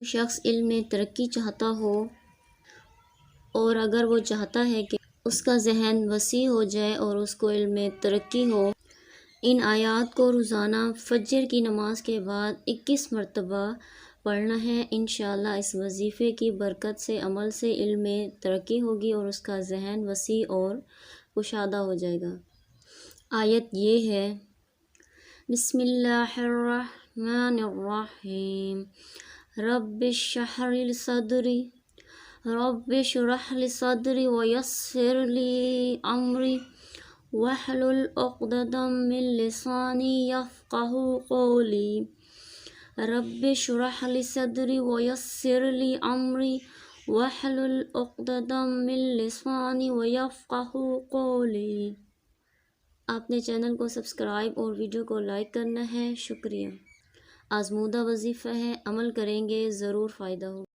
شخص علم میں ترقی چاہتا ہو اور اگر وہ چاہتا ہے کہ اس کا ذہن وسیع ہو جائے اور اس کو علم میں ترقی ہو، ان آیات کو روزانہ فجر کی نماز کے بعد 21 مرتبہ پڑھنا ہے۔ انشاءاللہ اس وظیفے کی برکت سے، عمل سے علم میں ترقی ہوگی اور اس کا ذہن وسیع اور کشادہ ہو جائے گا۔ آیت یہ ہے، بسم اللہ الرحمن الرحیم، رب اشرح لی صدری ویسر لی امری واحلل عقدۃ من لسانی یفقہوا قولی۔ رب اشرح لی صدری ویسر لی امری واحلل عقدۃ من لسانی یفقہوا قولی۔ آپ نے چینل کو سبسکرائب اور ویڈیو کو لائک کرنا ہے، شکریہ۔ آزمودہ وظیفہ ہے، عمل کریں گے ضرور فائدہ ہوگا۔